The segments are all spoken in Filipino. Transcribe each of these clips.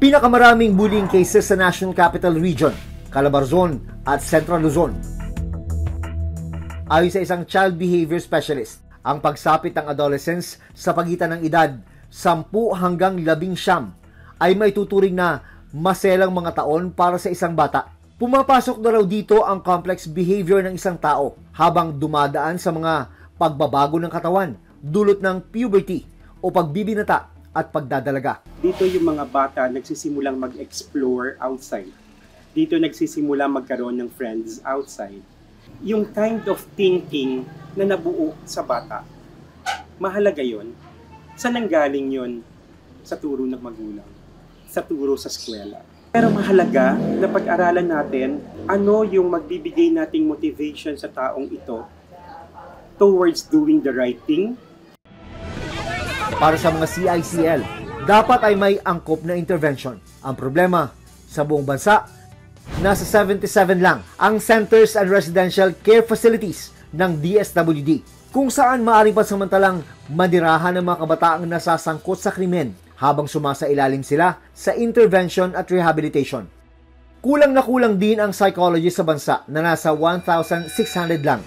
Pinakamaraming bullying cases sa National Capital Region, Calabarzon at Central Luzon. Ayon sa isang child behavior specialist, ang pagsapit ng adolescents sa pagitan ng edad 10 hanggang 19 ay may tuturing na maselang mga taon para sa isang bata. Pumapasok na raw dito ang complex behavior ng isang tao habang dumadaan sa mga pagbabago ng katawan, dulot ng puberty o pagbibinata at pagdadalaga. Dito yung mga bata nagsisimulang mag-explore outside. Dito nagsisimulang magkaroon ng friends outside. Yung kind of thinking na nabuo sa bata, mahalaga yon. Saan nanggaling yon? Sa turo ng magulang, sa turo sa eskwela. Pero mahalaga na pag-aralan natin ano yung magbibigay nating motivation sa taong ito towards doing the right thing. Para sa mga CICL, dapat ay may angkop na intervention. Ang problema, sa buong bansa, nasa 77 lang ang centers and residential care facilities ng DSWD, kung saan maaaring pansamantalang manirahan ng mga kabataang nasasangkot sa krimen habang sumasailalim sila sa intervention at rehabilitation. Kulang na kulang din ang psychologist sa bansa na nasa 1,600 lang.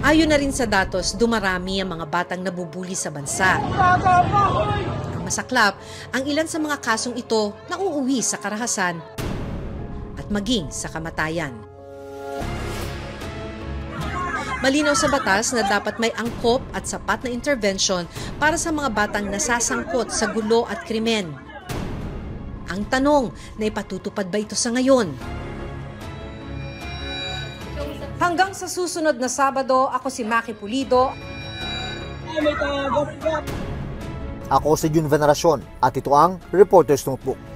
Ayon na rin sa datos, dumarami ang mga batang nabubuli sa bansa. Ang masaklap, ang ilan sa mga kasong ito nauuwi sa karahasan at maging sa kamatayan. Malinaw sa batas na dapat may angkop at sapat na intervention para sa mga batang nasasangkot sa gulo at krimen. Ang tanong, naipatutupad ba ito sa ngayon? Hanggang sa susunod na Sabado, ako si Maki Pulido. Ako si Jun Veneracion at ito ang Reporter's Notebook.